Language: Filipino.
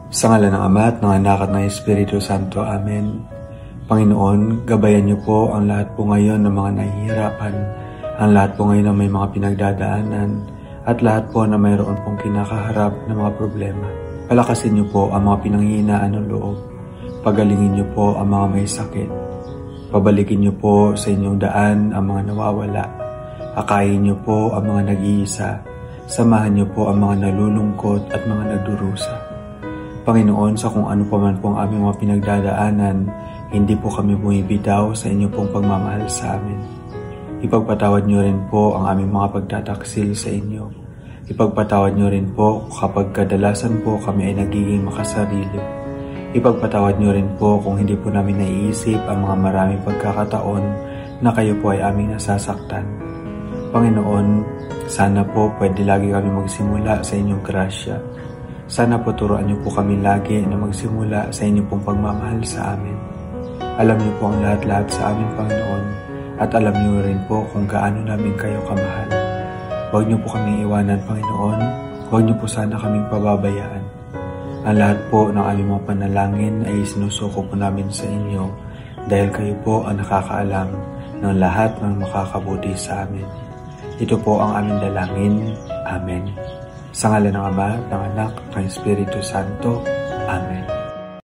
Sa ngalan ng Ama at ng Anak at ng Espiritu Santo. Amen. Panginoon, gabayan niyo po ang lahat po ngayon ng mga nahihirapan, ang lahat po ngayon na may mga pinagdadaanan, at lahat po na mayroon pong kinakaharap na mga problema. Palakasin niyo po ang mga pinanghihinaan ng loob. Pagalingin niyo po ang mga may sakit. Pabalikin niyo po sa inyong daan ang mga nawawala. Akayin niyo po ang mga nag-iisa. Samahan niyo po ang mga nalulungkot at mga nagdurusa. Panginoon, sa kung ano pa man po ang aming mga pinagdadaanan, hindi po kami bumibitaw sa inyo pong pagmamahal sa amin. Ipagpatawad niyo rin po ang aming mga pagtataksil sa inyo. Ipagpatawad niyo rin po kapag kadalasan po kami ay nagiging makasarili. Ipagpatawad niyo rin po kung hindi po namin naiisip ang mga maraming pagkakataon na kayo po ay aming nasasaktan. Panginoon, sana po pwede lagi kami magsimula sa inyong grasya. Sana po turuan niyo po kami lagi na magsimula sa inyong pong pagmamahal sa amin. Alam niyo po ang lahat-lahat sa amin, Panginoon, at alam niyo rin po kung gaano namin kayo kamahal. Huwag niyo po kaming iwanan, Panginoon. Huwag niyo po sana kaming pababayaan. Ang lahat po ng aming mga panalangin ay sinusuko po namin sa inyo dahil kayo po ang nakakaalam ng lahat ng makakabuti sa amin. Ito po ang aming dalangin. Amen. Sa ngalan ng Ama, ng Anak, ng Espiritu Santo. Amen.